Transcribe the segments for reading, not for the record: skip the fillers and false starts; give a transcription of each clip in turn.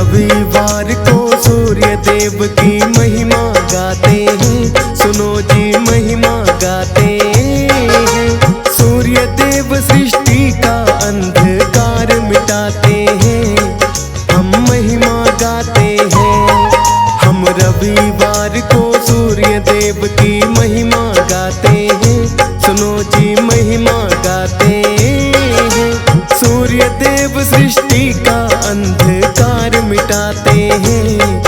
रविवार को सूर्य देव की महिमा गाते हैं, सुनो जी महिमा गाते हैं। सूर्य देव सृष्टि का अंधकार मिटाते हैं, हम महिमा गाते हैं। हम रविवार को सूर्य देव की महिमा गाते हैं, सुनो जी महिमा गाते हैं। सूर्य देव सृष्टि का अंधकार मिटाते हैं,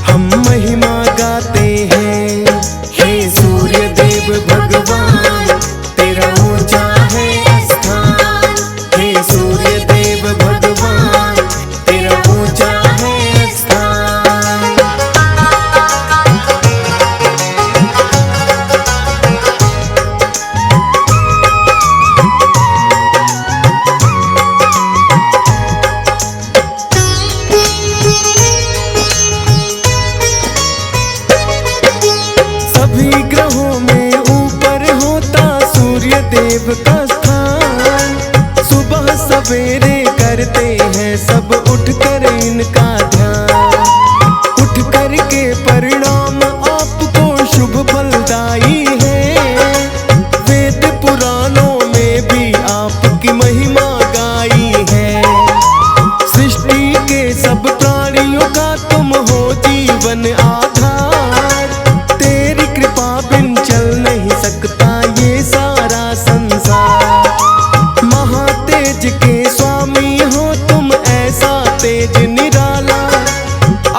हम महिमा गाते हैं। हे सूर्य देव भगवान तेरा ऊंचा है स्थान, हे सूर्य देव भगवान तेरा ऊंचा है स्थान। सभी ग्रहों में ऊपर होता सूर्य देव का स्थान। सुबह सवेरे करते हैं सब उठकर इनका ध्यान, उठ कर के परिणाम आपको शुभ फलदायी है। वेद पुराणों में भी आपकी महिमा गाई है। सृष्टि के सब प्राणियों का तुम हो जीवन आधार, तेरी कृपा बिन चल नहीं सकता ये सारा संसार। महातेज के स्वामी हो तुम, ऐसा तेज निराला।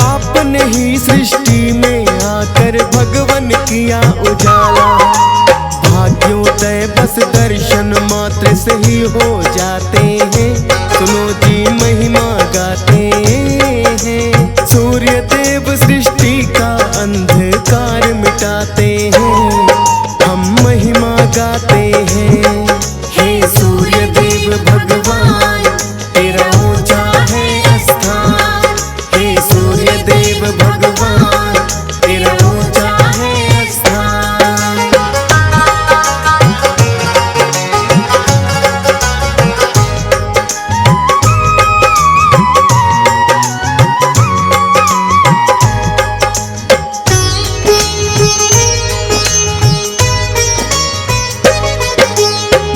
आपने ही सृष्टि में आकर भगवन किया उजाला। भाग्योदय बस दर्शन मात्र से ही हो जाते हैं, सुनो जी महिमा गाते हैं। सूर्य देव सृष्टि का अंधकार मिटाते हैं, हम महिमा गाते हैं। हे सूर्य देव भगवान तेरा ऊंचा है स्थान, हे सूर्य देव भगवान तेरा ऊंचा है स्थान।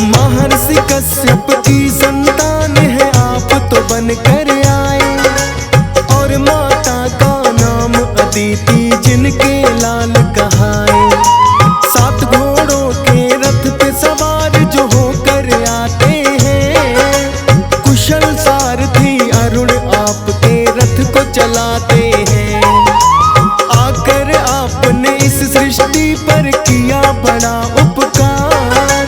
महर्षि कश्यप की संतान है आप तो बन कर आए, और माता का नाम अदिति जिनके लाल कहाए। 7 घोड़ों के रथ पे सवार जो होकर आते हैं, कुशल सारथी अरुण आपके रथ को चलाते हैं। आकर आपने इस सृष्टि पर किया बड़ा उपकार,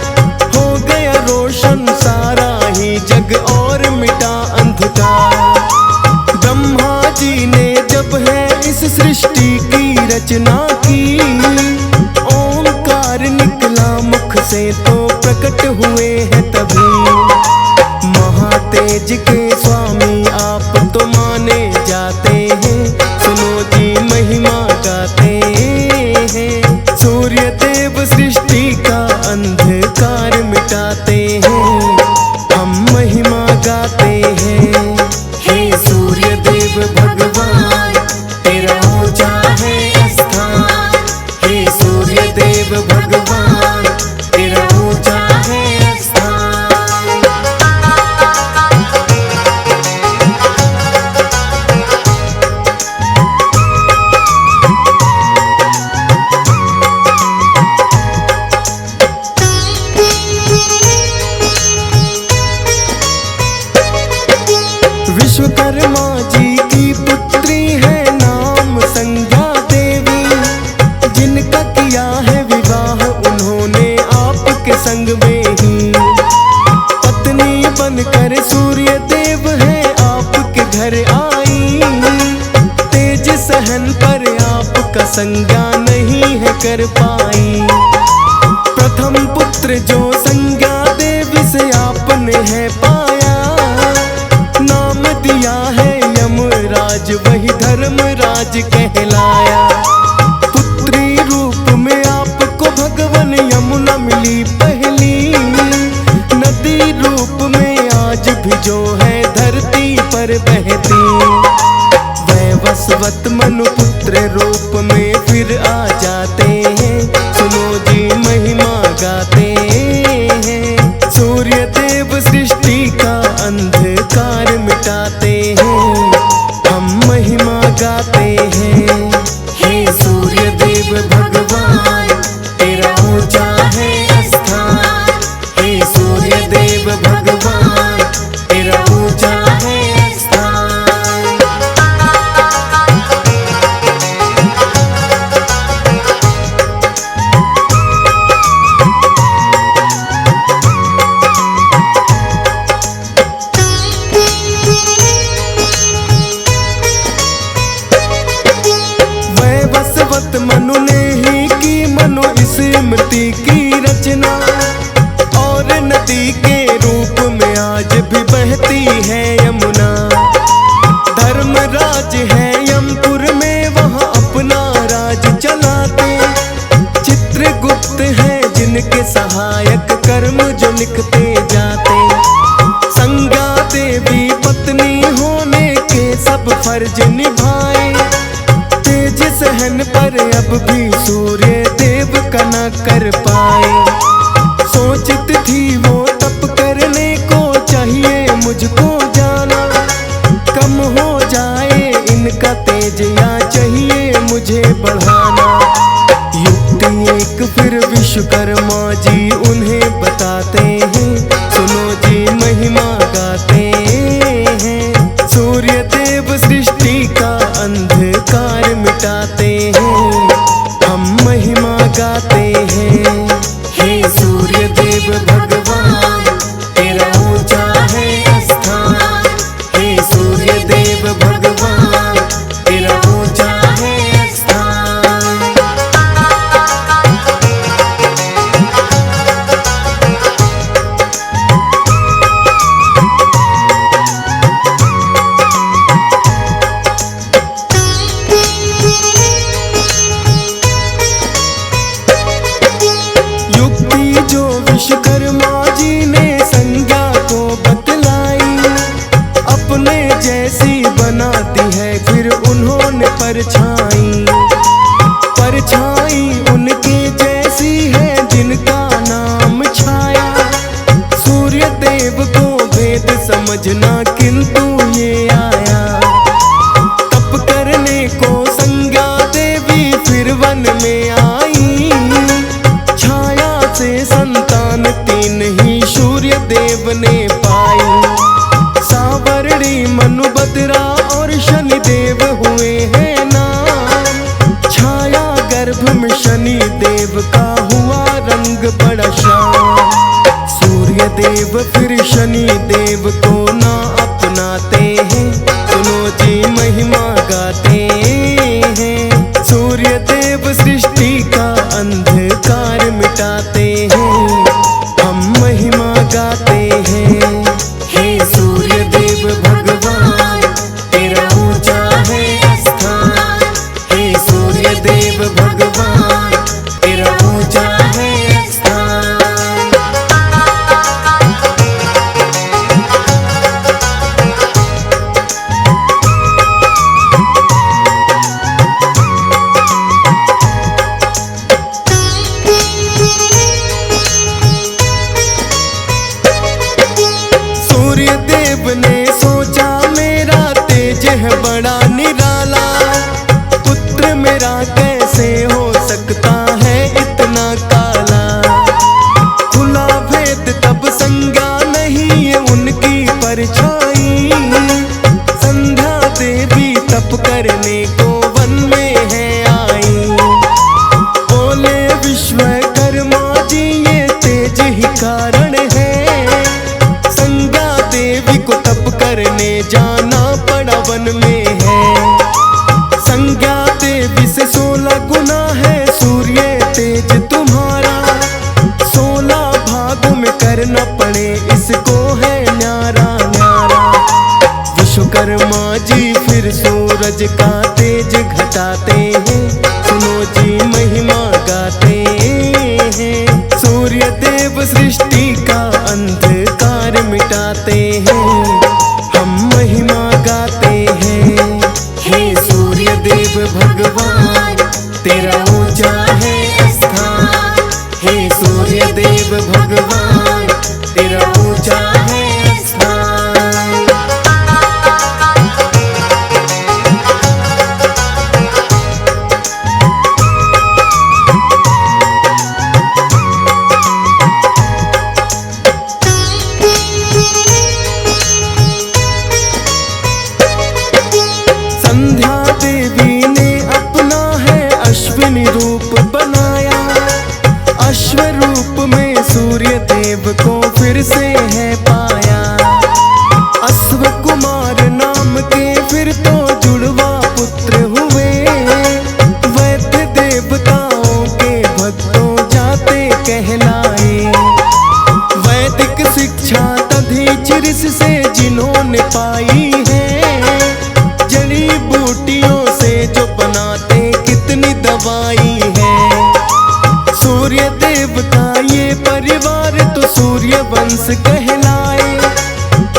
हो गया रोशन सारा ही जग और मिटा अंधकार। ब्रह्मा जी ने जब है इस सृष्टि की रचना की, ओंकार निकला मुख से तो प्रकट हुए हैं तभी। महातेज के स्वामी आप तो माने जाते हैं, सुनो जी महिमा गाते हैं। सूर्य देव सृष्टि का अंधकार मिटाते हैं, हम महिमा गाते हैं। हे सूर्य देव भगवान तेरा ऊंचा है स्थान, हे सूर्य देव भगवान तेरा ऊंचा है स्थान। विश्वकर्मा जी की पुत्री है नाम संज्ञा देवी, जिनका किया है विवाह उन्होंने आपके संग में ही। पत्नी बनकर सूर्य देव है आपके घर आई, तेज सहन पर आपका संज्ञा नहीं है कर पाई। प्रथम पुत्र जो संज्ञा देवी से आपने है पाया, नाम दिया है यमराज वही धर्मराज कहलाया। पुत्री रूप में आपको भगवन यमुना मिली पहली, नदी रूप में आज भी जो है धरती पर बहती। भगवत मनुपुत्र रूप में फिर आ जाते हैं। सुनो जी महिमा गाते हैं। सूर्य देव सृष्टि का अंधकार मिटाते हैं। हम महिमा गाते हैं। हे सूर्य देव भगवान तेरा ऊंचा है स्थान। हे सूर्य देव भगवान तेरा ऊंचा है स्थान। वैवस्वत मनु ने ही की मनु स्मृति की रचना, और नदी के रूप में आज भी बहती है यमुना। धर्मराज है यमपुर में, वहाँ अपना राज चलाते। चित्रगुप्त है जिनके सहायक कर्म जो लिखते जाते। संज्ञा देवी पत्नी होने के सब फर्ज निभाए। तेज सहन पर अब भी सूर्य देव का न कर पाए। सोचती थी वो तप करने को, चाहिए मुझको जाना। कम हो जाए इनका तेज या चाहिए मुझे बढ़ाना। युक्ति एक फिर विश्वकर्मा जी उन्हें बताते हैं। सुनो जी महिमा गाते हैं। सूर्य देव सृष्टि का अंधकार मिटाते हैं। हम महिमा गाते हैं। हे सूर्य देव भगवान तेरा ऊंचा है स्थान। हे सूर्य देव भगवान तेरा ऊंचा है स्थान। युक्ति जो विश्वकर्मा जी ने संज्ञा को बतलाई, अपने जैसी बनाती है फिर उन्होंने परछाई। परछाई उनके जैसी है जिनका नाम छाया। सूर्य देव को भेद समझना किंतु ये आया। तप करने को संज्ञा देवी फिर वन में आई। छाया से संतान तीन ही सूर्य देव ने पाई। सावरणी मनुबदरा और शनि देव हुए हैं नाम। छाया गर्भ में शनि देव का हुआ रंग बड़ा श्याम। सूर्य देव फिर शनि देव को ना अपनाते हैं। सुनो जी महिमा गाते हैं। सूर्य देव सृष्टि का अंधकार मिटाते हैं। हम महिमा गाते हैं। हे सूर्य देव भगवान तेरा ऊंचा है स्थान। हे सूर्य देव भगवान तेरा ऊंचा है स्थान। सूर्य देव ने सोचा मेरा तेज है बड़ा निराला। पुत्र मेरा कैसे हो सकता है इतना काला। खुला भेद तब संज्ञा नहीं ये उनकी परछाई। संध्या देवी तप करने को वन में है आई। बोले विश्वकर्मा जी ये तेज ही कारण है। संज्ञा देवी को तप करने जाना पड़ा वन में है। संज्ञा देवी से 16 गुना है सूर्य तेज तुम्हारा। 16 भागों में करना पड़े इसको है न्यारा न्यारा। विश्वकर्मा जी फिर सूरज का तेज घटाते हैं। सुनो जी महिमा गाते हैं। सूर्य देव सृष्टि का अंधकार मिटाते हैं। हम महिमा गाते हैं। हे सूर्य से है पाया। अश्व कुमार नाम के फिर तो जुड़वा पुत्र हुए, वैद्य देवताओं के भक्तों जाते कहलाए। वैदिक शिक्षा दधीचि ऋषि से जिन्होंने पाई है, जड़ी बूटियों से जो बनाते कितनी दवाई है। सूर्य देवता ये परिवार तो सूर्य वंश कहलाए।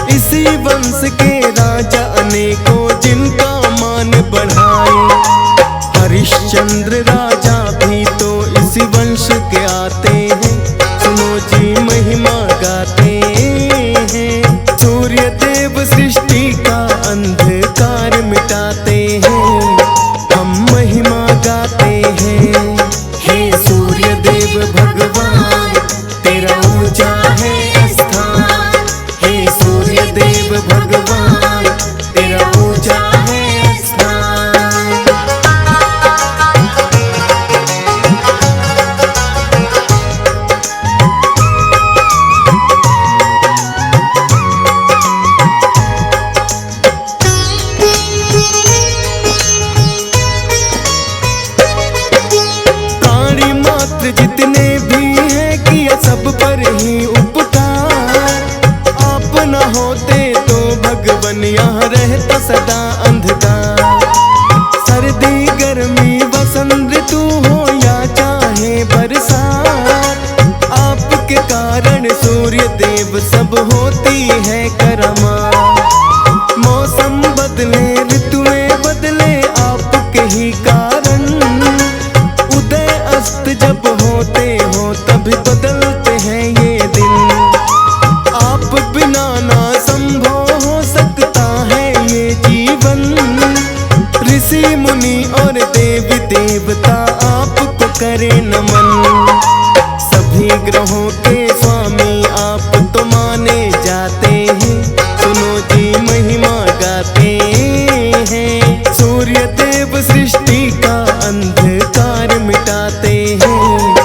इसी वंश के राजा अनेकों जिनका मान बढ़ाए। हरिश्चंद्र राजा भी तो इसी वंश के आते हैं, सुनो जी महिमा गाते हैं। सूर्य देव सृष्टि का अंधकार मिटाते हैं, हम महिमा गाते हैं। हे सूर्य देव भगवान तेरा ऊंचा है स्थान, हे सूर्य देव भगवान तेरा ऊंचा है स्थान। प्राणी मात्र जितने भी हैं किया सब पर ही उपकार। आप न होते तो भगवन यहाँ रहता सदा अंधकार। सर्दी गर्मी वसंत ऋतु हो या चाहे बरसात, आपके कारण सूर्य देव सब होती है करामात। मौसम बदले ऋतुएं बदले आपके ही कारण, उदय अस्त जब होते हो तभी बदलते हैं ये दिन। आप बिना ना संभव हो सकता है ये जीवन। ऋषि मुनि और देवी देवता आपको करे नमन। सभी ग्रहों के स्वामी आप तो माने जाते हैं, सुनो जी महिमा गाते हैं। सूर्य देव सृष्टि का अंधकार मिटाते हैं,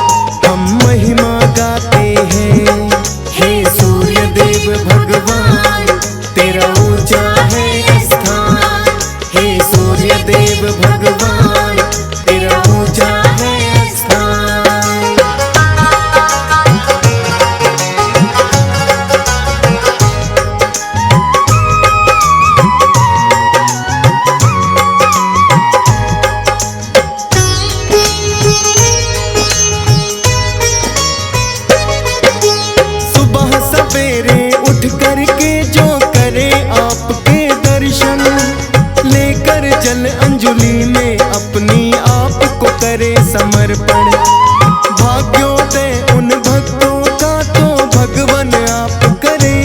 हम महिमा गाते हैं। हे सूर्य देव भगवान तेरा ऊंचा है स्थान, हे सूर्य देव भगवान तेरा ऊंचा है स्थान। सुबह सवेरे उठ करके जो करे आपके दर्शन, लेकर जल अंजलि में अपनी आप को करे समर्पण। भाग्योदय उन भक्तों का तो भगवन आप करे,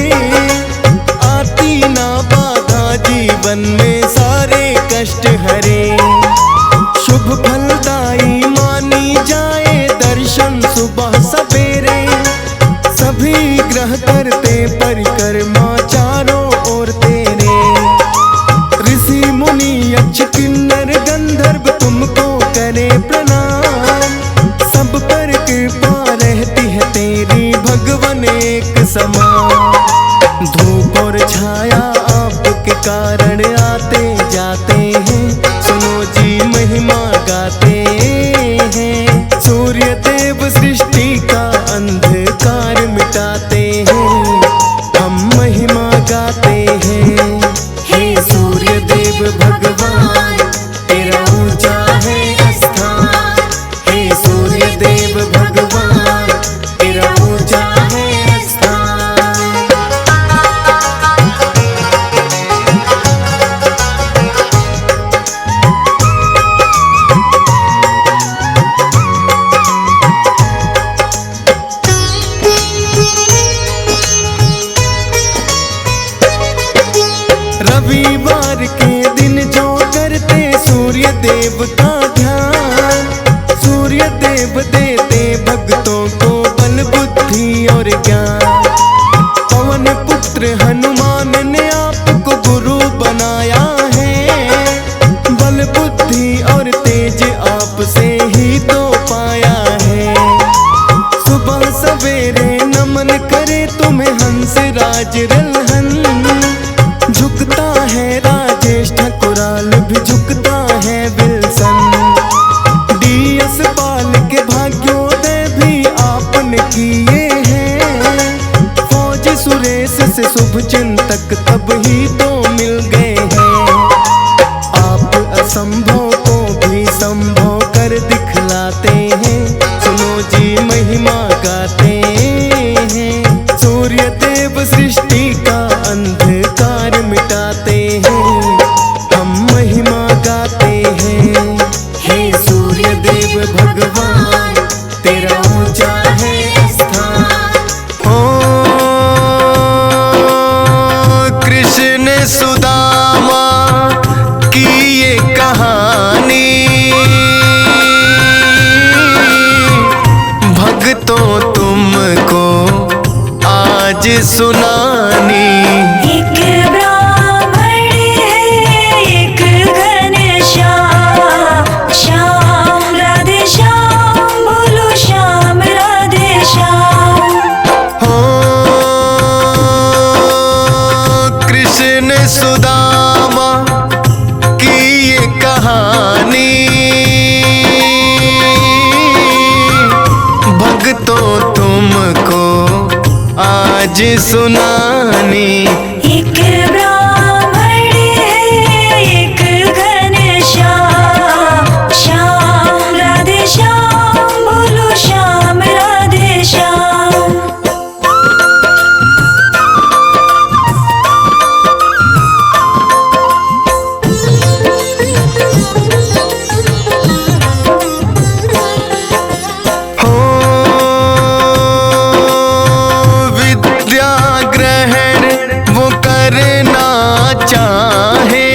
आती ना बाधा जीवन में सारे कष्ट हरे। शुभ फलदायी मानी जाए दर्शन सुबह सवेरे, सभी ग्रह करते परिक्रमा चारों ओर तेरे। ऋषि मुनि यक्ष किन्नर गंधर्व तुमको करे प्रणाम, सब पर कृपा रहती है तेरी भगवन एक समान। धूप और छाया आपके कारण आते जाते हैं, सुनो जी महिमा गाते हैं। सूर्य देव सृष्टि का अंधकार मिटाते हैं, हम महिमा गाते हैं। हे सूर्य देव भगवान तेरा ऊंचा है स्थान, हे सूर्य देव भगवान तेरा ऊंचा है स्थान। रविवार के दिन जो करते सूर्य देव का ध्यान, सूर्य देव देते भक्तों को बल बुद्धि और ज्ञान। पवन पुत्र हनुमान ने आपको गुरु बनाया है, बल बुद्धि और तेज आपसे ही तो पाया है। सुबह सवेरे नमन करे तुम्हें हंसराज रल्हन, झुकता है राजेश ठकुराल भी झुकता है विल्सन। DS पाल के भाग्योदय भी आपने किए हैं, फौजी सुरेश से शुभ चिंतक तब ही तो मिल गए हैं। आप असंभव को भी संभव कर दिखलाते हैं, सुनो जी महिमा गाते हैं। सूर्य देव सृष्टि का अंधकार मिटाते हैं, हम महिमा गाते हैं। हे सूर्य देव भगवान तेरा ऊंचा है स्थान। ओ कृष्ण सुदामा की ये कहानी भक्तों तुमको आज सुनानी। एक ब्राह्मण है एक घनश्याम, श्याम राधे श्याम बोलो श्याम राधे श्याम। हो कृष्ण सुदामा की ये कहानी भक्तों तुमको आज सुनानी। एक ब्राह्मण है एक घनश्याम, श्याम राधे श्याम बोलो श्याम राधे श्याम। हो विद्या ग्रहण वो करना चाहे,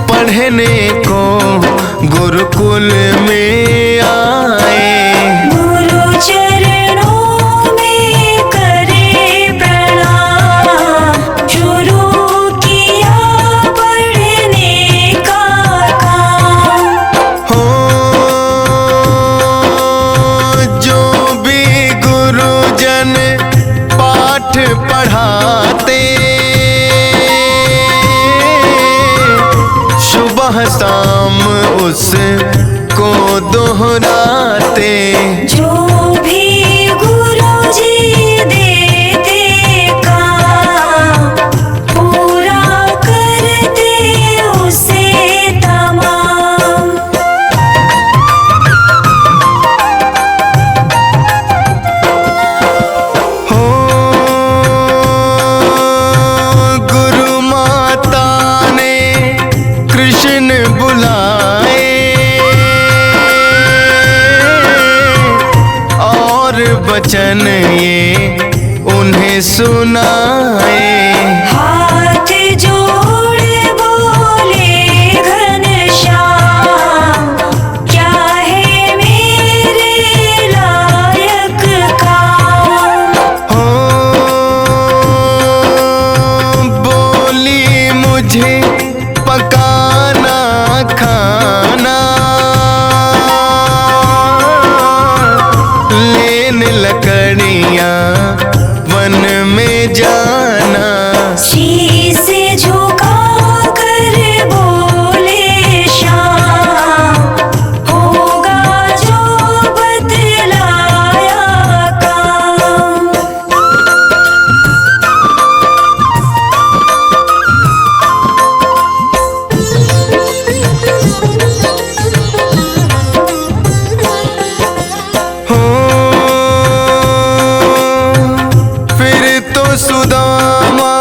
पढ़ने को गुरुकुल में आए। गुरु चरणों में करे प्रणाम, शुरू किया पढ़ने का काम। हो जो भी गुरुजन पाठ पढ़ाते, सुबह शाम उसको दोहराते। जो भी गुरुजी देते काम, पूरा करते उसे तमाम। हो गुरु माता ने कृष्ण बुलाए, और वचन ये उन्हें सुनाए। हाथ जोड़ बोले घनश्याम, क्या है मेरे लायक काम। हो बोली मुझे पकाना खाना, लेने लकड़ियाँ वन में जाना। शीश झुका कर बोले श्याम, होगा जो बतलाया काम। हो फिर तो सुदामा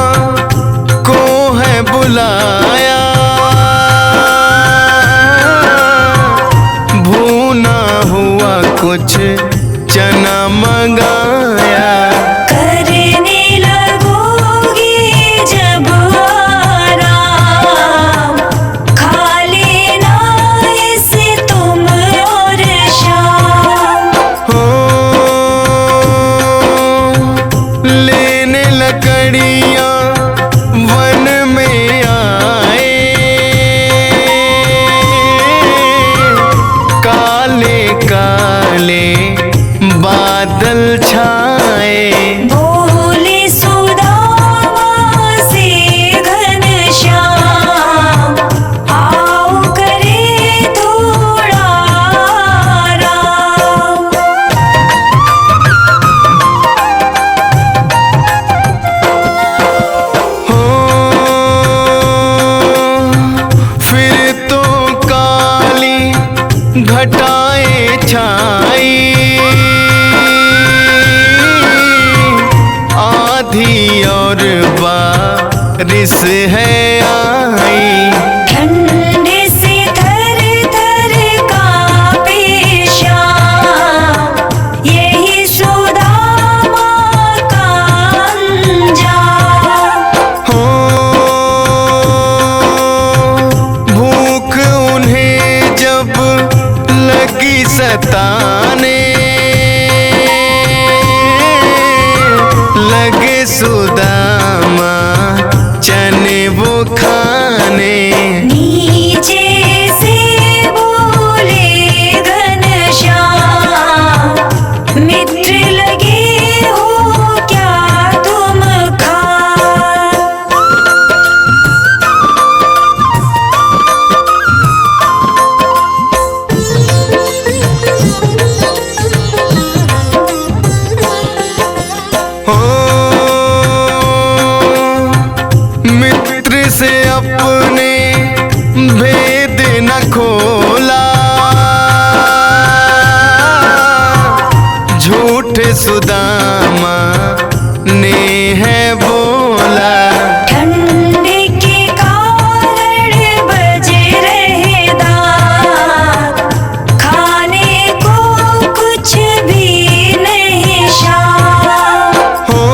को है बुलाया, भूना हुआ कुछ चना मंगाया। करने लगोगे जब आराम, खा लेना इसे तुम और शाम। हो लेने लकड़ियाँ वन में आए, काले काले बादल छाए। बोले सुदामा से घनश्याम, आओ करे थोड़ा आराम। हो फिर तो काली घटाएं छाई, आधी और बारिश है आई। ठंडे से थर थर कांपे श्याम, यही सुदामा का अंजाम। हो भूख उन्हें जब लगी सताने, लगे सुदामा चने वो खाने। नीचे से बोले घनश्याम, मित्र लगे हो क्या तुम खान। हो मित्र से अपने भेद न खोला, झूठ सुदामा ने है बोला। ठंडे के कारण बज रहे दांत, खाने को कुछ भी नहीं शाम। हो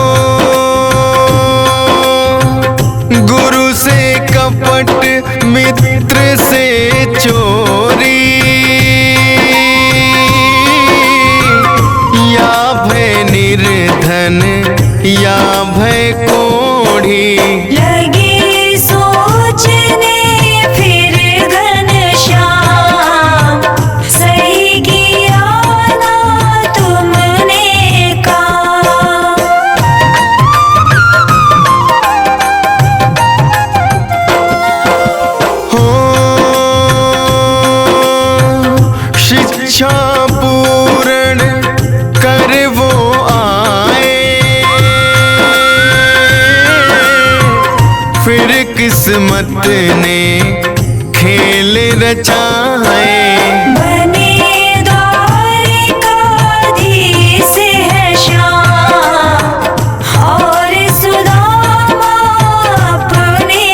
गुरु से कपट मित्र से चोरी, या भय निर्धन या भय कोढ़ी। लगे सोचने फिर घनश्याम, सही किया ना तुमने काम। हो शिक्षा पूर्ण कर वो आए, फिर किस्मत ने खेल रचाए। बने द्वारिकाधीश है श्याम, और सुदामा अपने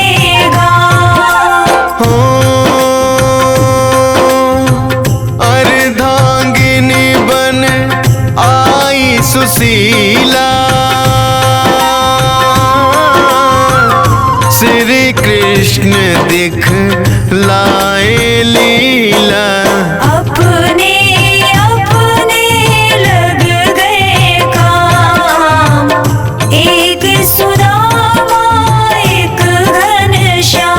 गाँव। हो अर्धांगिनी बन आई सुशीला, श्री कृष्ण दिख लाए लीला। अपने अपने लग गए काम, एक सुदामा एक घनश्याम।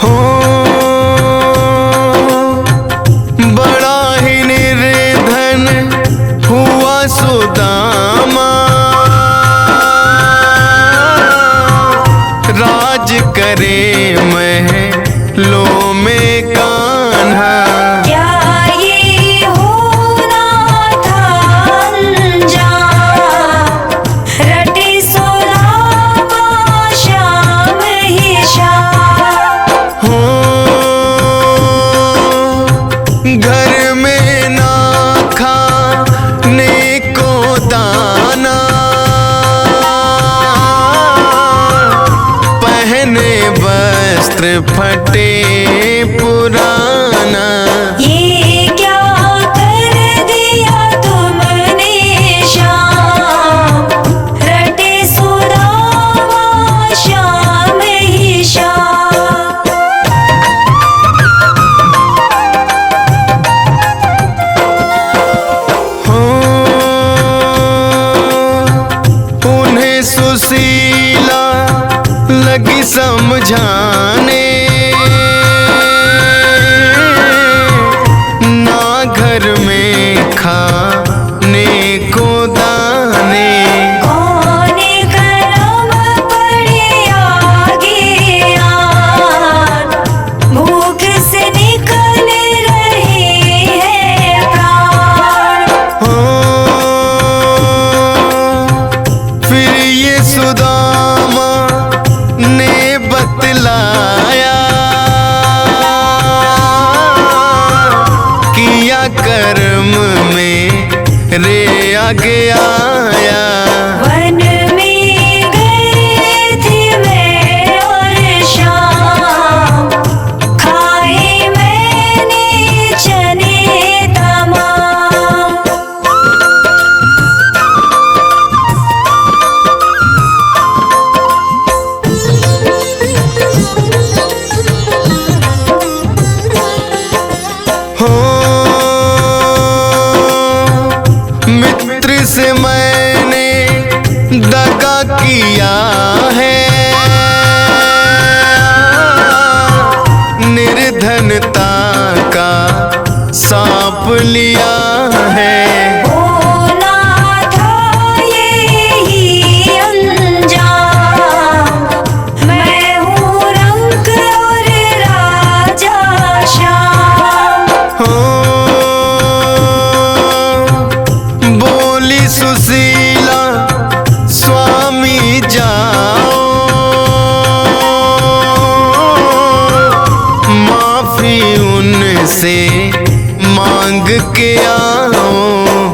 हो बड़ा ही निर्धन हुआ सुदामा, राज करे महलों में कान्हा। क्या ये होना था अंजाम, रटे सुदामा श्याम ही श्याम। हो घर में ना खाने को दाना, पहने वस्त्र फटे पुराना। ये क्या कर दिया तुमने श्याम, रटे सुदामा श्याम ही श्याम। हो उन्हें सुशीला लगी समझाने, ना घर में खाने को दाने। कौन करम पड़े आगे आन, भूख से निकल रहे हैं प्राण। फिर ये सुदामा ने बतलाया, किया कर्म में रे आगे आया। वन में गए थे मैं और शाम, खाए मैंने चने तमाम। मित्र से मैंने दगा किया है, निर्धनता का सांप लिया है। होना था यही अंजाम, मैं हूँ रंग और राजा श्याम। बोली सुशीला स्वामी जाओ, माफी उनसे मांग के आओ।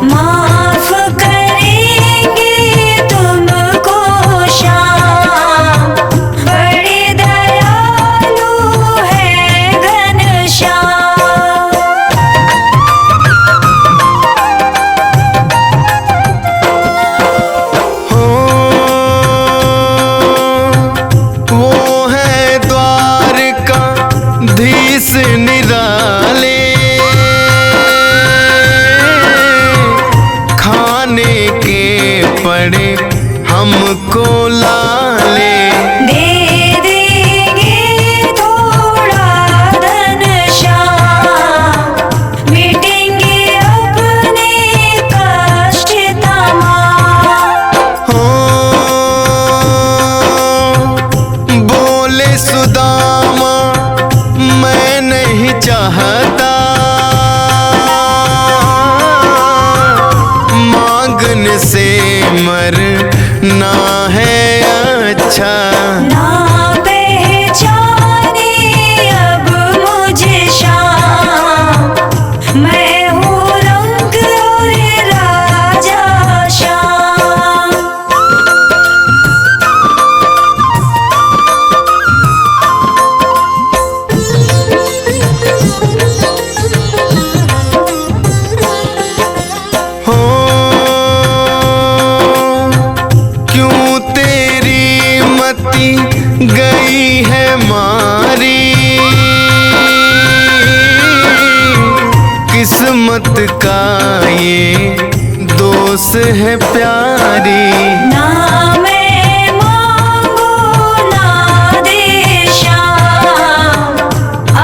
माफ करेंगे तुमको श्याम, बड़े दयालु है घनश्याम। वो है द्वारका धीस निराले, खाने के पड़े हमको लाले। दे देंगे थोड़ा धन श्याम, मिटेंगे अपने कष्ट तमाम। बोले सुदामा मैं नहीं चाहता, मांगने से मरना है अच्छा। ना पहचाने अब मुझे श्याम, मैं हूँ रंग और राजा श्याम। क्यों तेरी मति गई है मारी, किस्मत का ये दोष है प्यारी। ना मैं मांगू ना दे श्याम,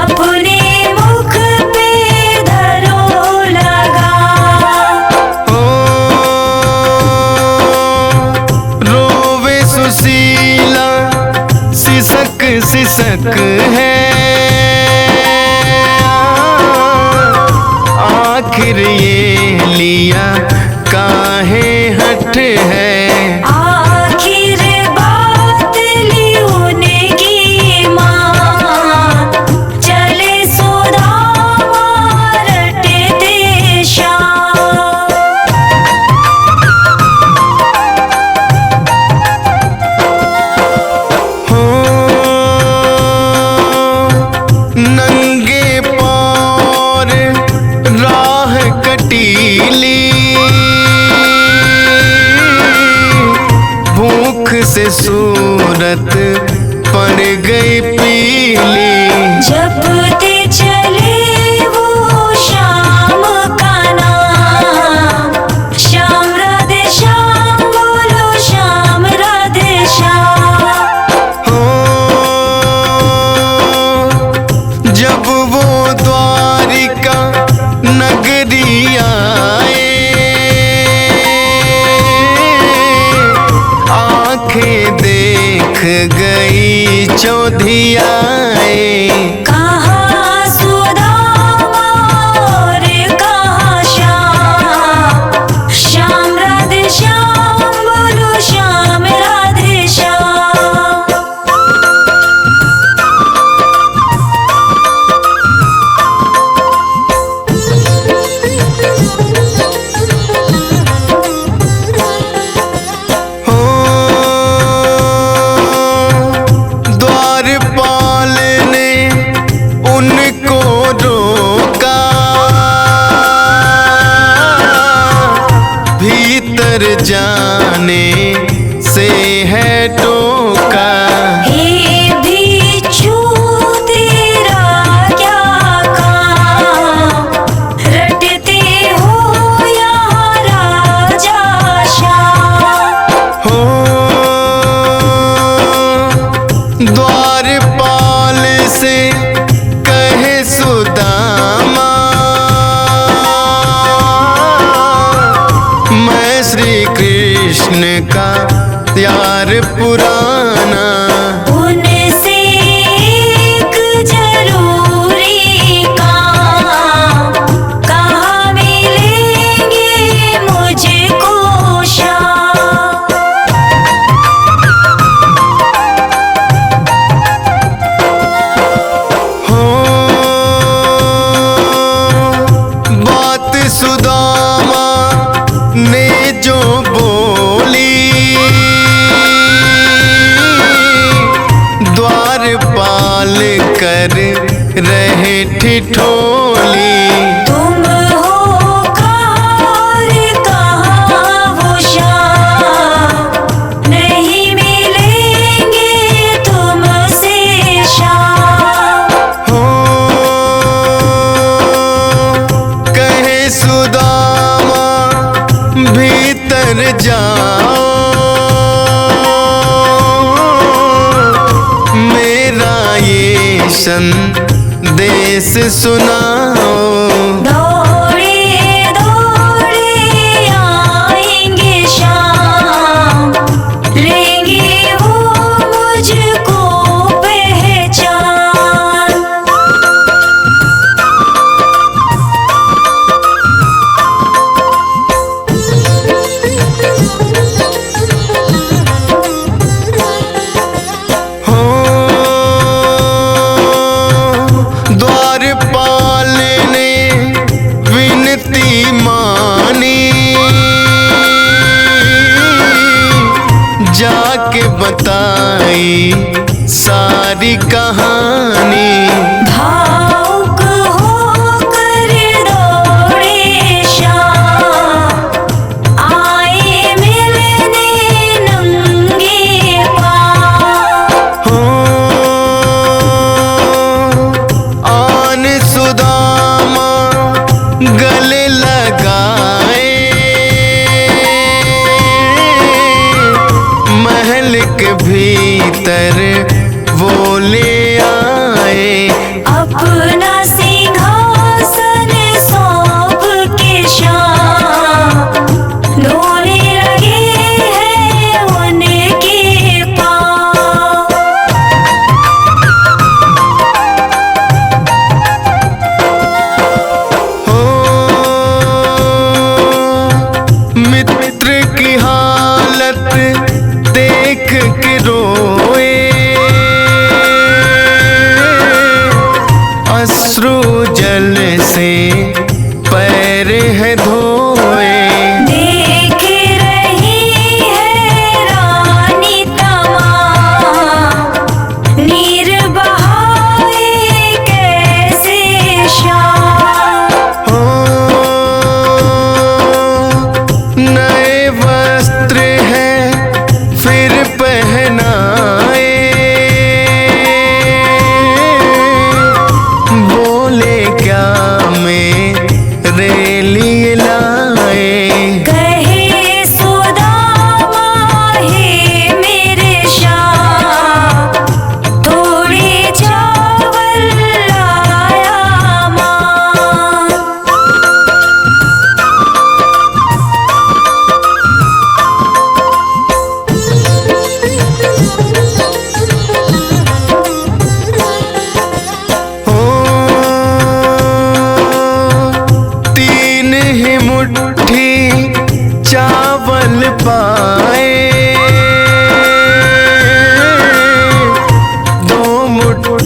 अपने मुख पे धरो लगा। रोवे सुशीला सिसक सिसक है, आखिर ये लिया काहे हट है। आखिर बात ली उनकी मां, चले सुदामा रटते श्याम। नंगे पाँव राह कटीली, भूख से सूरत पड़ गई पीली। जपते चले वो श्याम का नाम, श्याम राधे श्याम बोलो श्याम राधे गई चौधियाए। कहाँ सुदामा और कहाँ श्याम, श्याम राधे श्याम बोलो श्याम राधे श्याम। द्वारपाल ने उनको रोका, भीतर जाने से है टोका। हे भिक्षु तेरा क्या काम, रटते हो यहाँ राजा श्याम। हो द्वारपाल से कहे सुदामा, मैं श्री कृष्ण का यार पुराना। उनसे एक जरूरी काम, कहाँ मिलेंगे मुझको श्याम। हो बात सुदामा ने जो बोली, द्वारपाल कर रहे ठिठोली। तुम हो कहाँ और कहाँ वो श्याम, नहीं मिलेंगे तुमसे श्याम। हो कहे सुदामा भीतर जाओ, मेरा ये संदेश सुनाओ। दौड़े दौड़े आएंगे श्याम, लेंगे वो मुझको पहचान। हो द्वारपाल ने विनती मानी, जाके बताई सारी कहानी। भावुक होकर दौड़े श्याम, आए मिलने नंगे पाँव। हो आन सुदामा गले लगाए, महल के भीतर वो ले आए। अपना सिंहासन सौंप के श्याम, धोने लगे हैं उनके पाँव। हो मित्र की हालत देख के रोए, अश्रु जल से पैर है धोए। देख रही है रानी तमाम, नीर बहाए कैसे श्याम। हो नए वस्त्र हैं फिर पहनाए,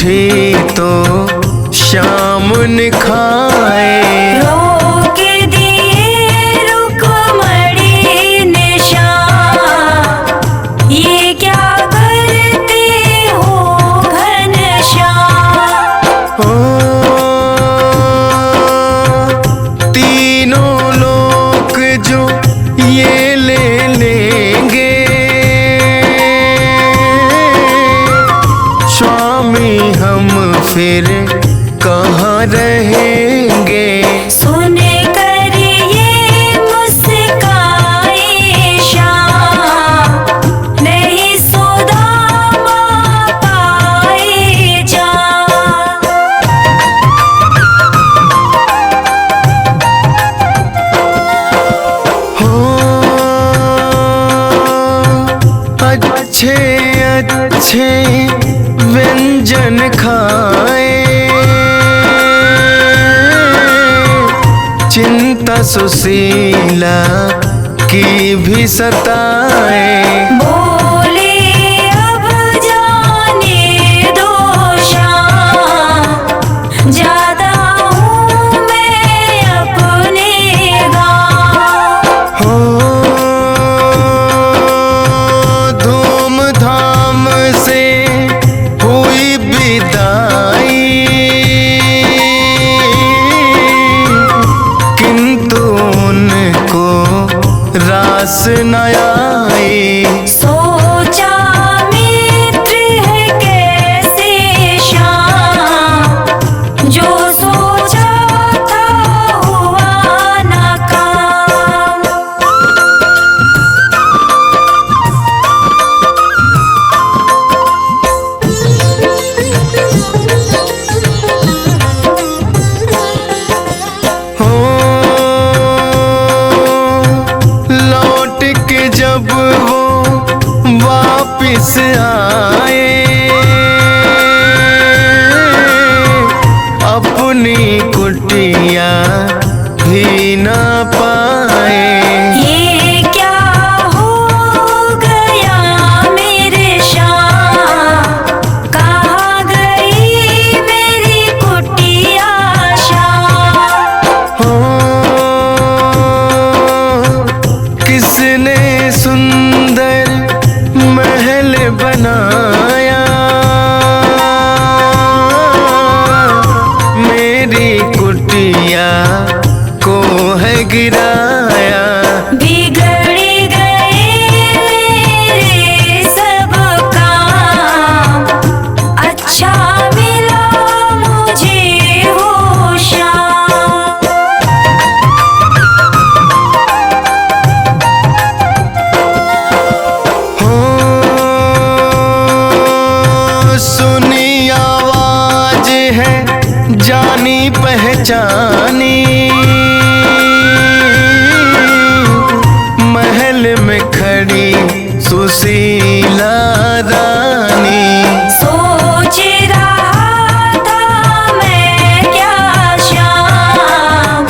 उठी तो शाम निखाए। रोक दिए रुकमणी निशान, ये क्या करते हो घनश्याम। ओ तीनों लोक जो ये ले लेंगे, स्वामी हम फिर कहाँ रहेंगे। सुन कर ये मुस्काए श्याम, नहीं सुदामा पाए जा। हो अच्छे अच्छे व्यंजन खाए, चिंता सुशीला की भी सताए। बोले अब जाने दो श्याम, ज्यादा हूँ मैं अपने गाँव। हो धूमधाम से हुई विदाई, किंतु उनको रास न आई। सोचा मित्र है कैसे श्याम, जो सोचा था हुआ न काम। हो लौट के जब वो वापिस आए, अपनी कुटिया भी न पाए। ये क्या हो गया मेरे श्याम, कहाँ गई मेरी कुटिया श्याम। हो किसने सुंदर महल बनाया, मेरी कुटिया को है गिराया। बिगड़ गए मेरे सब काम, अच्छा मिला मुझे वो श्याम। हो सुनी आवाज है जानी पहचानी, महल में खड़ी सुशीला रानी। सोच रहा था मैं क्या श्याम,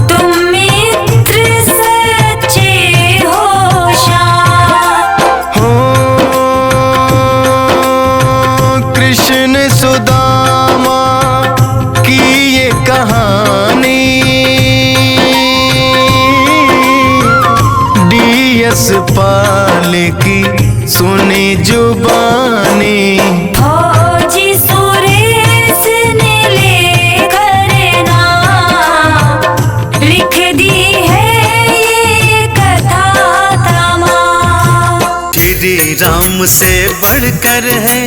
तुम मित्र सच्चे हो श्याम। हो कृष्ण सुदामा की ये कहानी, डीएस पाल की सुनी जुबानी। फौजी सुरेश ने लेकर नाम, लिख दी है ये कथा तमाम। श्री राम से बढ़कर है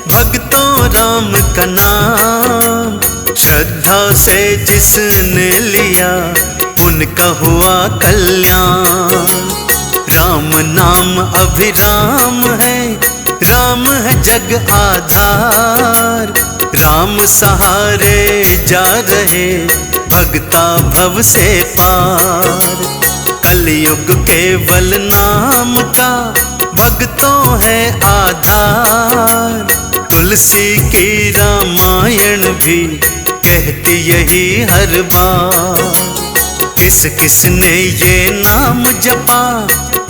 भक्तों राम का नाम, श्रद्धा से जिसने लिया उनका हुआ कल्याण। राम नाम अभिराम है, राम है जग आधार, राम सहारे जा रहे भक्ता भव से पार। कलयुग केवल नाम का भक्तों है आधार, तुलसी की रामायण भी कहती यही हर बार। किस किस ने ये नाम जपा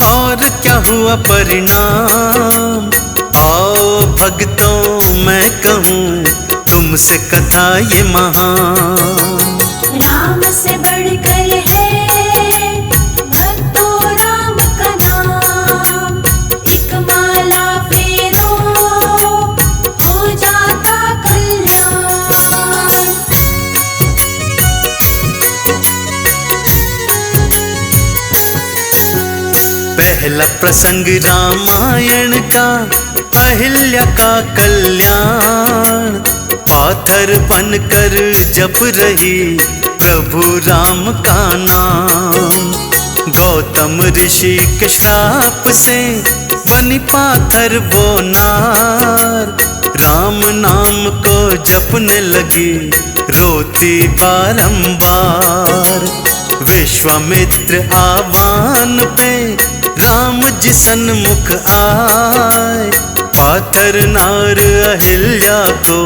और क्या हुआ परिणाम, आओ भक्तों मैं कहूँ राम से कथा ये महान। राम से बढ़कर है भक्तों राम का नाम। एक माला फेरो हो जाता कल्याण। पहला प्रसंग रामायण का, अहिल्या का कल्याण। पाथर बनकर जप रही प्रभु राम का नाम। गौतम ऋषि के श्राप से बनी पाथर वो नार। राम नाम को जपने लगी रोती बारंबार। विश्वामित्र आह्वान पे राम जी सन्मुख आए। पाथर नार अहिल्या को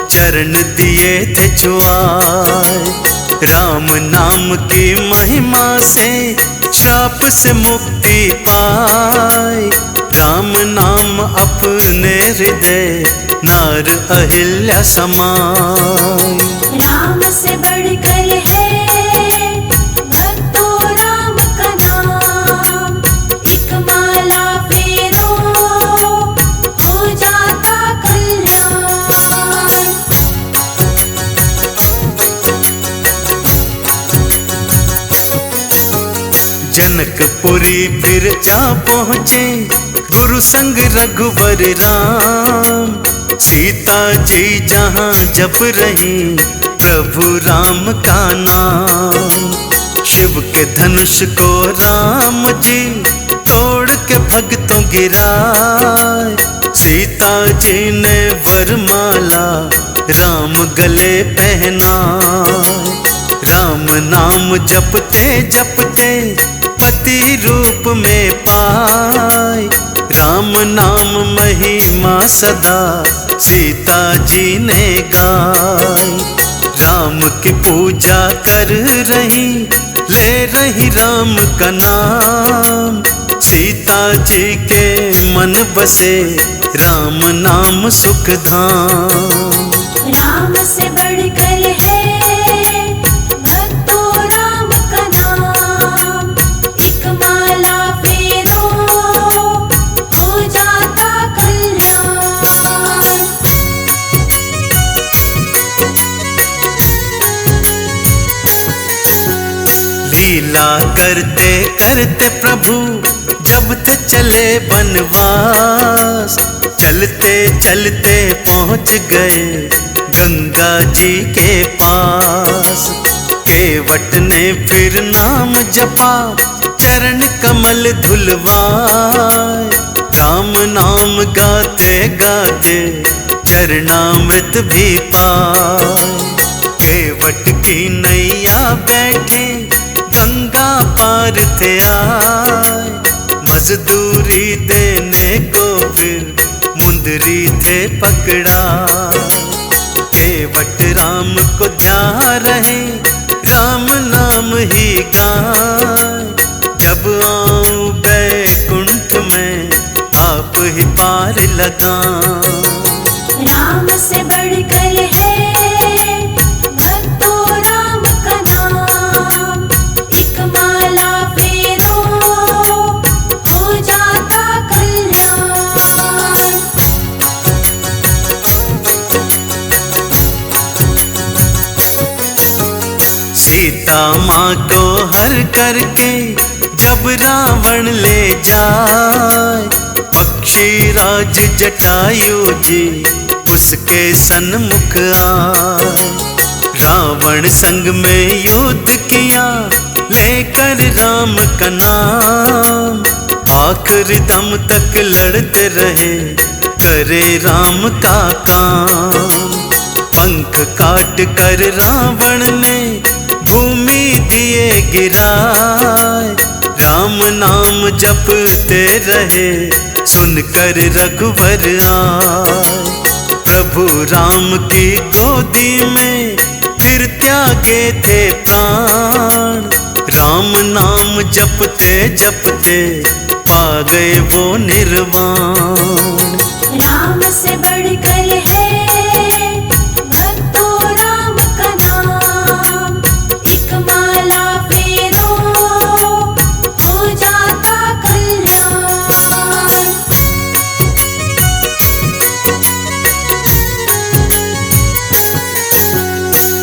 चरण दिए थे छुआए। राम नाम की महिमा से श्राप से मुक्ति पाए। राम नाम अपने हृदय नार अहिल्या समाए। राम से बढ़कर है भक्तों राम का नाम। एक माला फेरो हो जाता कल्याण। जनकपुरी फिर जा पहुँचे गुरु संग रघुवर राम। सीता जी जहाँ जप रही प्रभु राम का नाम। शिव के धनुष को राम जी तोड़ के भक्तों गिराए। सीता जी ने वरमाला राम गले पहनाए। राम नाम जपते जपते पति रूप में पाए। राम नाम महिमा सदा सीता जी ने गाई। राम की पूजा कर रही, ले रही राम का नाम। सीता जी के मन बसे राम नाम सुखधाम। राम से बढ़कर है भक्तों राम का नाम। एक माला फेरो हो जाता कल्याण। लीला करते करते प्रभु जब थे चले बनवास। चलते चलते पहुँच गए गंगा जी के पास। केवट ने फिर नाम जपा, चरण कमल धुलवाए। राम नाम गाते गाते चरणामृत भी पाए। केवट की नैया बैठे गंगा पार थे आए। मजदूरी देने को फिर मुंदरी थे पकड़ा। केवट राम को ध्यान रहे राम नाम ही गाए। जब आऊं बैकुंठ में आप ही पार लगाएं। राम से बढ़कर है भक्तों राम का नाम। एक माला फेरो हो जाता कल्याण। सीता माँ को हर करके जब रावण ले जाए। पक्षीराज जटायु जी उसके सन्मुख आए। रावण संग में युद्ध किया लेकर राम का नाम। आखिरी दम तक लड़ते रहे करे राम का काम। पंख काट कर रावण ने भूमि दिए गिराए। राम नाम जपते रहे सुनकर रघुवर आए। प्रभु राम की गोदी में फिर त्यागे थे प्राण। राम नाम जपते जपते पा गए वो निर्वाण। राम से बढ़कर है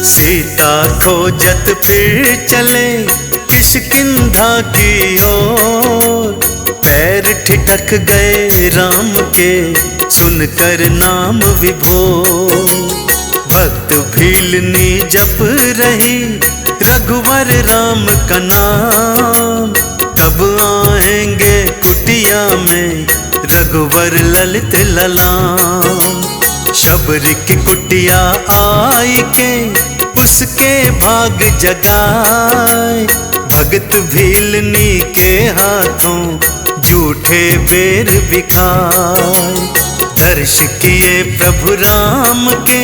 सीता खोजत फिर चले किष्किंधा की ओर। पैर ठिठक गए राम के सुनकर नाम विभोर। भक्त भीलनी जप रही रघुवर राम का नाम। तब आएंगे कुटिया में रघुवर ललित ललाम। शबरी की कुटिया आई के उसके भाग जगाए। भगत भीलनी के हाथों झूठे बेर बिखाए। दर्श किए प्रभु राम के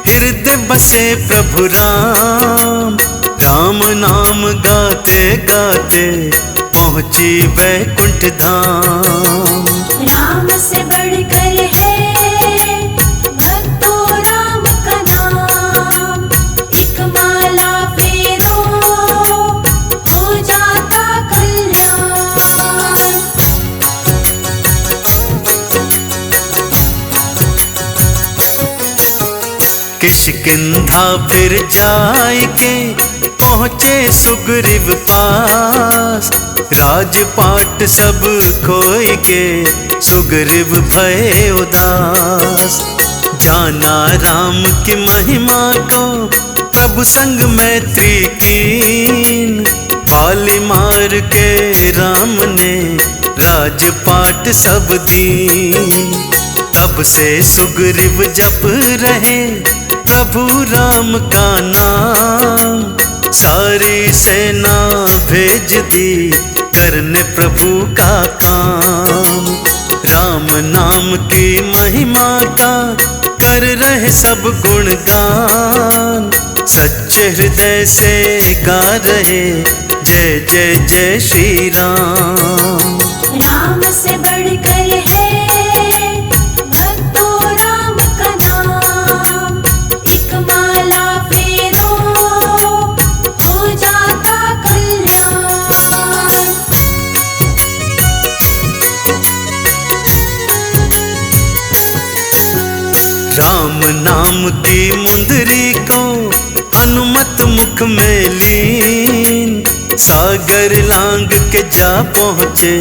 हृदय बसे प्रभु राम। राम नाम गाते गाते पहुँची वैकुंठ धाम। राम से बढ़कर है भक्तों राम का नाम। एक माला फेरो हो जाता कल्याण। किष्किंधा फिर जाय के पहुँचे सुग्रीव पास। राजपाट सब खोई के सुग्रीव भय उदास। जाना राम की महिमा को प्रभु संग मैत्री कीन। बाली मार के राम ने राजपाट सब दीन। तब से सुग्रीव जप रहे प्रभु राम का नाम। सारी सेना भेज दी करने प्रभु का काम। राम नाम की महिमा का कर रहे सब गुणगान। सच्चे हृदय से गा रहे जय जय जय श्री राम। राम से बढ़कर है भक्तों राम का नाम। एक माला फेरो हो जाता कल्याण। राम नाम की मुंदरी को हनुमत मुख में लीन। सागर लांग के जा पहुँचे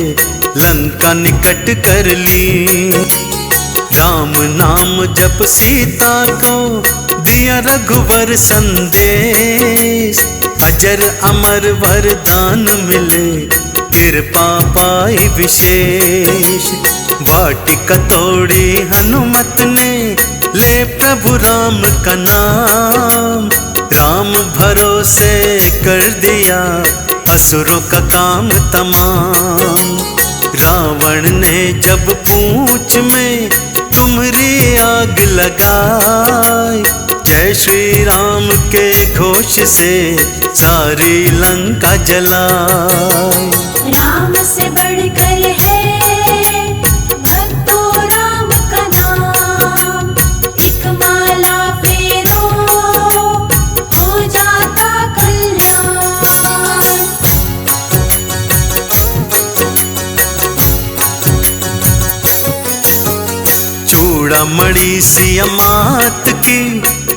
लंका निकट कर ली। राम नाम जप सीता को दिया रघुवर संदेश। अजर अमर वरदान मिले कृपा पाई विशेष। वाटिका तोड़ी हनुमत ने ले प्रभु राम का नाम। राम भरोसे कर दिया असुरों का काम तमाम। रावण ने जब पूंछ में तुम्हारी आग लगाई। जय श्री राम के घोष से सारी लंका जलाई। राम से बढ़कर है भक्तों राम का नाम। एक माला फेरो हो जाता कल्याण। चूड़ामणि सिया मात की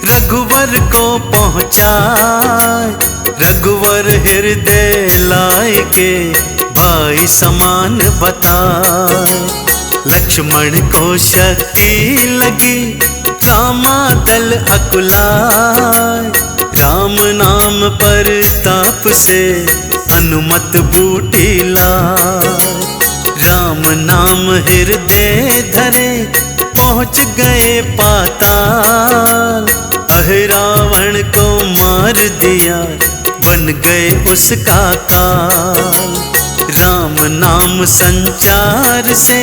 रघुवर को पहुँचाए। रघुवर हृदय लाए के भाई समान बताए। लक्ष्मण को शक्ति लगी रामादल अकुलाए। राम नाम पर ताप से अनुमत बूटी लाए। राम नाम हृदय धरे पहुँच गए पाताल। रावण को मार दिया बन गए उसका काल। राम नाम संचार से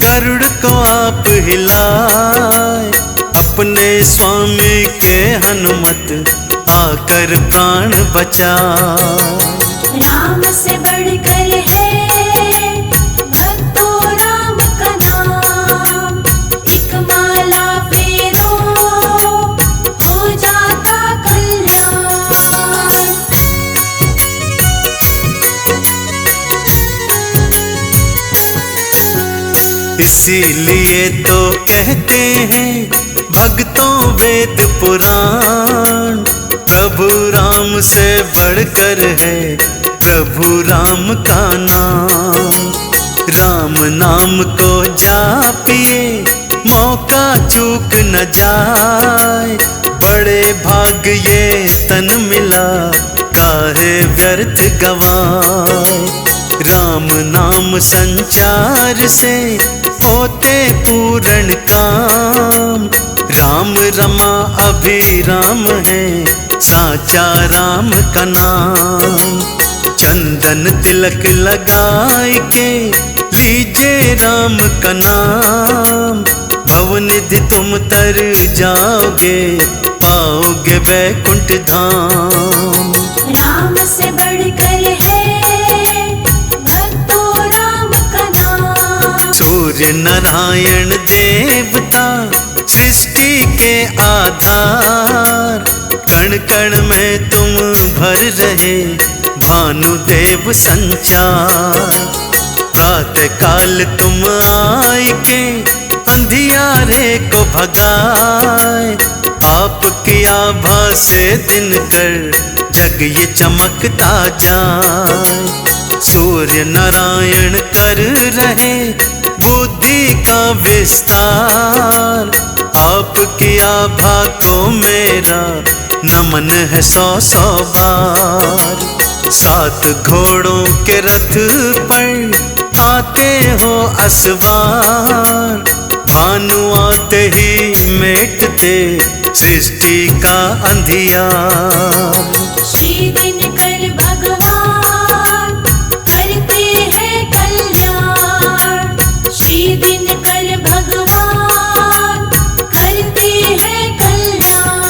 गरुड़ को आप हिलाए। अपने स्वामी के हनुमत आकर प्राण बचाए। राम से बढ़कर है भक्तों राम का नाम। एक माला फेरो हो जाता कल्याण। इसीलिए तो कहते हैं भक्तों वेद पुराण। प्रभु राम से बढ़कर है प्रभु राम का नाम। राम नाम को जापिए मौका चूक न जाए, बड़े भाग ये तन मिला काहे व्यर्थ गवाए। राम नाम संचार से होते पूर्ण काम, राम रमा अभिराम है साचा राम का नाम। चंदन तिलक लगाए के लीजे राम का नाम, भवनिधि तुम तर जाओगे पाओगे वैकुंठ धाम। राम से बढ़कर है भक्तों राम का नाम। सूर्य नारायण देवता सृष्टि के आधार, कण कण में तुम भर रहे भानुदेव संचार। प्रातः काल तुम आए के अंधियारे को भगाए, आपकी आभा से दिन कर जग ये चमकता जाए। सूर्य नारायण कर रहे बुद्धि का विस्तार, आपकी आभा को मेरा नमन है 100-100 बार। 7 घोड़ों के रथ पर आते हो असवार, भानु आते ही मेटते सृष्टि का अंधियार। श्री दिनकर भगवान करते हैं कल्याण। श्री दिनकर भगवान करते हैं कल्याण।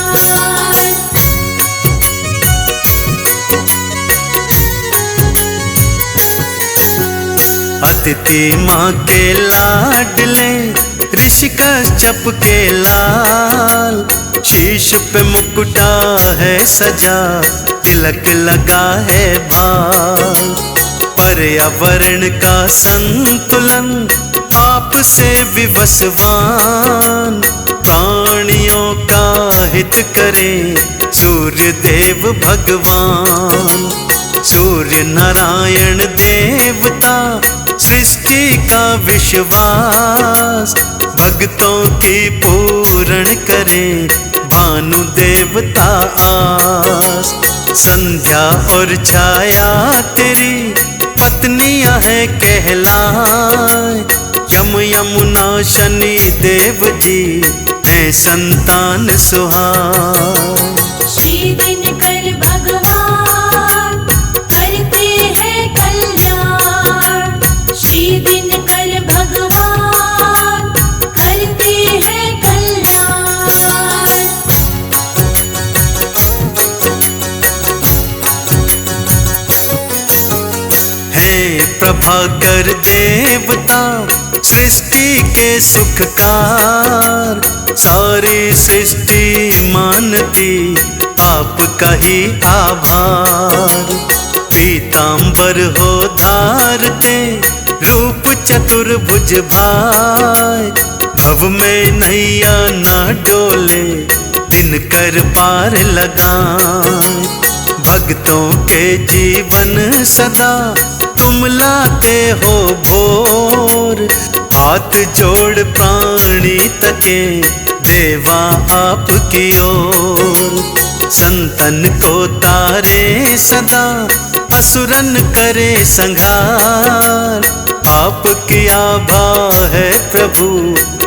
अदिति माँ के लाडले ऋषि कश्यप के लाल, शीश पे मुकुटा है सजा तिलक लगा है बाल। पर्यावरण का संतुलन आप से विवस्वान, प्राणियों का हित करें सूर्य देव भगवान। सूर्य नारायण देवता सृष्टि का विश्वास, भक्तों की पूर्ण करें भानु देवता आस। संध्या और छाया तेरी पत्नियां है कहलाए, यम यमुना शनि देव जी है संतान सुहाए। श्री दिनकर भगवान करते हैं कल्याण। श्री दिनकर भगवान करते हैं कल्याण। है प्रभाकर देवता सृष्टि के सुखकार, सारी सृष्टि मानती आपका ही आभार। पीतांबर हो धारते रूप चतुर्भुज भाई, भव में नैया ना डोले दिनकर पार लगाए। भक्तों के जीवन सदा तुम लाते हो भोर, हाथ जोड़ प्राणी तके देवा आपकी ओर। संतन को तारे सदा असुरन करे संघार, आपकी आभा है प्रभु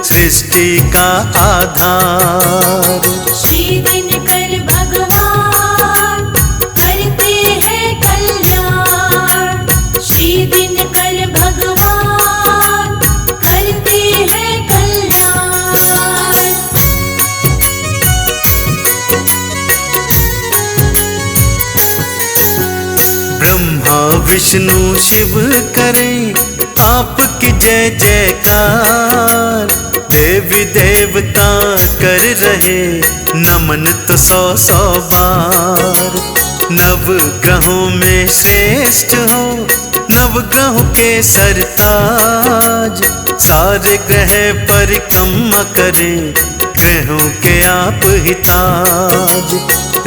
सृष्टि का आधार। श्री दिनकर भगवान करते हैं कल्याण। श्री दिनकर भगवान करते हैं कल्याण। ब्रह्मा विष्णु शिव करें आपकी जय जयकार, देवी देवता कर रहे नमन तो 100-100 बार। नव ग्रहों में श्रेष्ठ हो नवग्रहों के सरताज, सारे ग्रह परिक्रमा करें ग्रहों के आप हिताज।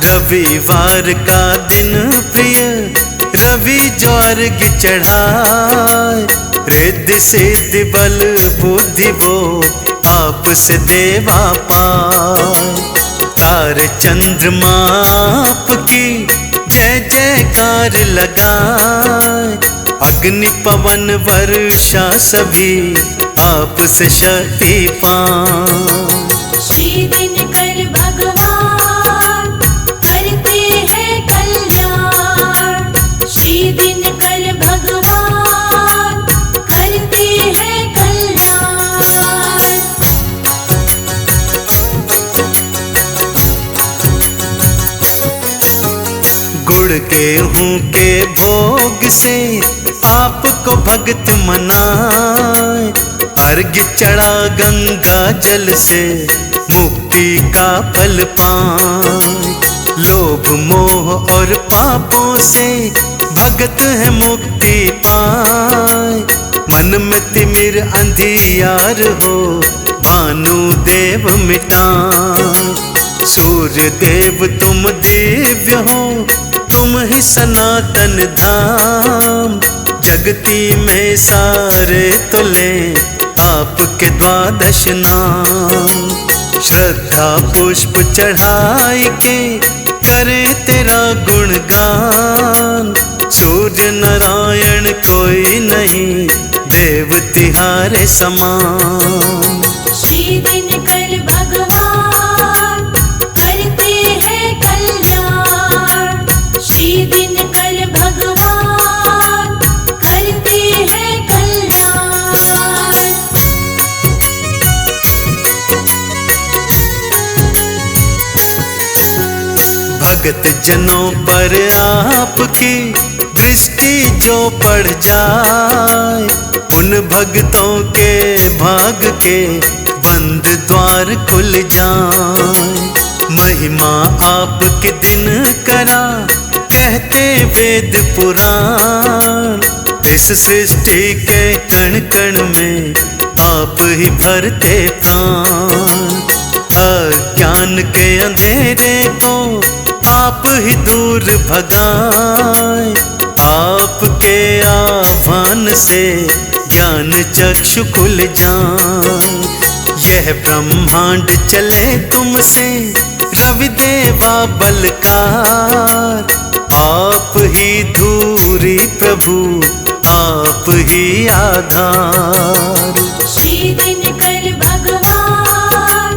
रविवार का दिन प्रिय रवि जो अर्घ चढ़ाए, रिद्धि सिद्धि बल बुद्धि वो आप से देवा पाए। तारे चंद्रमा आपकी जय जयकार लगाए, अग्नि पवन वर्षा सभी आप से शक्ति पाए। श्री दिनकर भगवान करते हैं कल्याण, श्री दिनकर भगवान करते हैं कल्याण। गुड़ गेहूं के भोग से आपको भक्त मनाए, अर्घ चढ़ा गंगा जल से मुक्ति का फल पाए। लोभ मोह और पापों से भगत है मुक्ति पाए, मन में तिमिर अंधियार हो भानु देव मिटाए। सूर्य देव तुम दिव्य हो, तुम ही सनातन धाम, जगती में सारे तुले आपके द्वादश नाम। श्रद्धा पुष्प चढ़ाई के करे तेरा गुणगान, सूर्य नारायण कोई नहीं देव तिहारे समान। श्री दिनकर भगवान करते हैं कल्याण, श्री दिनकर भगवान करते हैं कल्याण। भगत जनों पर आपकी दृष्टि जो पड़ जाए, उन भक्तों के भाग के बंद द्वार खुल जाए। महिमा आपके दिन करा कहते वेद पुराण, इस सृष्टि के कण कण में आप ही भरते प्राण। अज्ञान के अंधेरे को आप ही दूर भगाए, आपके आह्वान से ज्ञान चक्षु खुल जाए। यह ब्रह्मांड चले तुमसे रवि देवा बलकार, आप ही धूरी प्रभु आप ही आधार। श्री दिनकर भगवान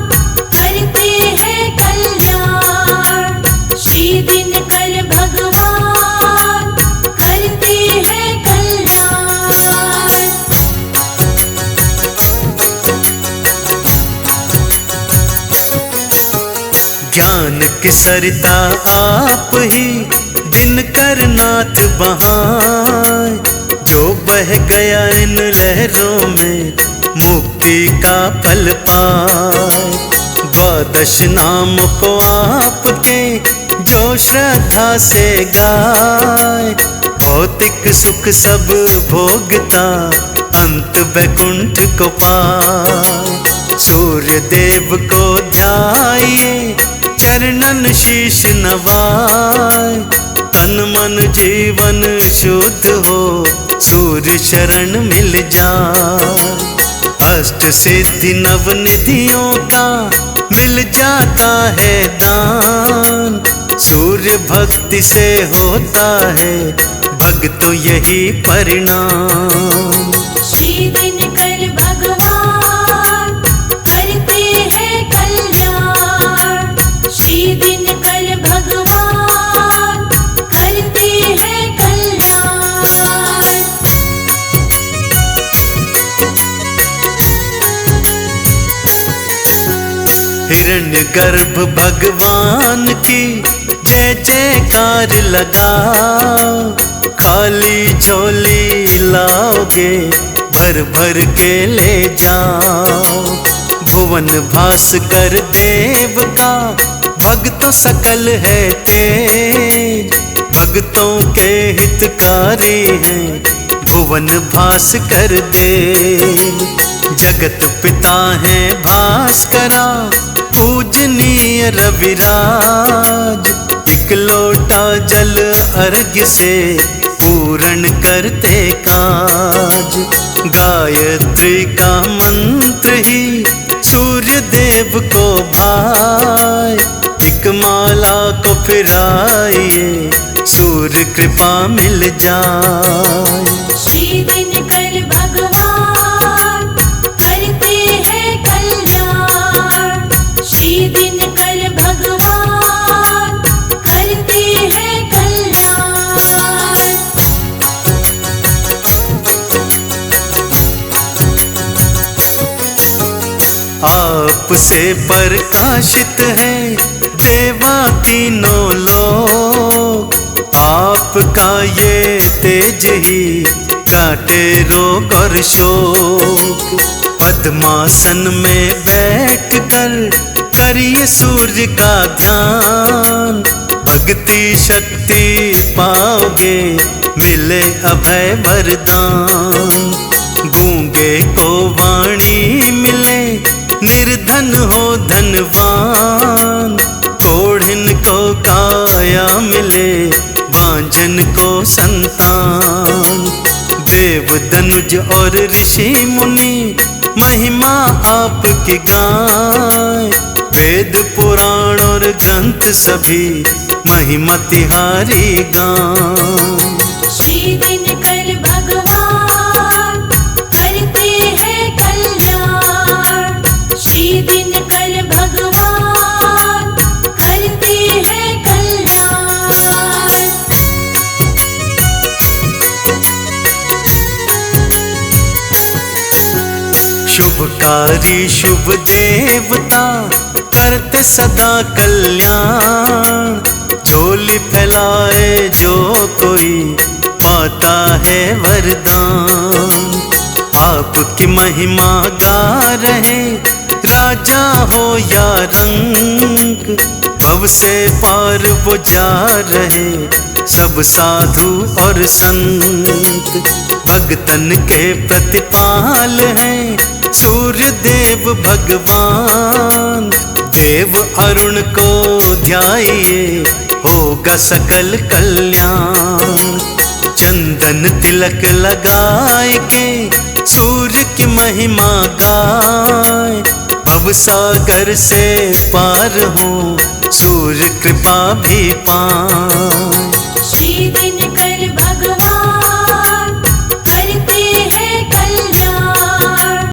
करते हैं कल्याण, श्री दिनकर भगवान करते हैं कल्याण। ज्ञान की सरिता आप ही दिनकर नाथ बहाए, जो बह गया इन लहरों में मुक्ति का फल पाए। द्वादश नाम को आपके जो श्रद्धा से गाए, भौतिक सुख सब भोगता अंत वैकुंठ को पाए। सूर्य देव को ध्याइए चरणन शीश नवाए, तन मन जीवन शुद्ध हो सूर्य शरण मिल जाए। अष्ट सिद्धि नव निधियों का मिल जाता है दान, सूर्य भक्ति से होता है भक्तों यही परिणाम। श्री दिनकर भगवान करते हैं कल्याण, श्री दिनकर भगवान करते हैं कल्याण। हिरण्यगर्भ भगवान की जय जयकार लगाओ, खाली झोली लाओगे भर भर के ले जाओ। भुवन भास्कर देव का भक्तों सकल है तेज, भक्तों के हितकारी हैं भुवन भास्कर देव। जगत पिता हैं भास्करा पूजनीय रविराज, एक लोटा जल अर्घ्य से पूर्ण करते काज। गायत्री का मंत्र ही सूर्य देव को भाए, एक माला को फिराइए सूर्य कृपा मिल जाए। श्री दिनकर भगवान करते हैं कल्याण, श्री दिनकर भगवान करते हैं कल्याण। आपसे प्रकाशित है देवा तीनों लोग, आपका ये तेज ही काटे रोग और शोक। पद्मासन में बैठकर करिए सूर्य का ध्यान, भक्ति शक्ति पाओगे मिले अभय वरदान। गूंगे को वाणी मिले निर्धन हो धनवान, कोढ़िन को काया मिले बांझन को संतान। देव दनुज और ऋषि मुनि महिमा आपकी गाय, वेद पुराण और ग्रंथ सभी महिमा तिहारी गान। श्री दिनकर भगवान करते हैं कल्याण, श्री दिनकर भगवान करते हैं कल्याण। शुभकारी शुभ देवता करते सदा कल्याण, झोली फैलाए जो कोई पाता है वरदान। आपकी महिमा गा रहे राजा हो या रंक, भव से पार वो जा रहे सब साधु और संत। भगतन के प्रतिपाल हैं सूर्य देव भगवान, देव अरुण को ध्याइए होगा सकल कल्याण। चंदन तिलक लगाए के सूर्य की महिमा गाए, भव सागर से पार हो सूर्य कृपा भी पाए।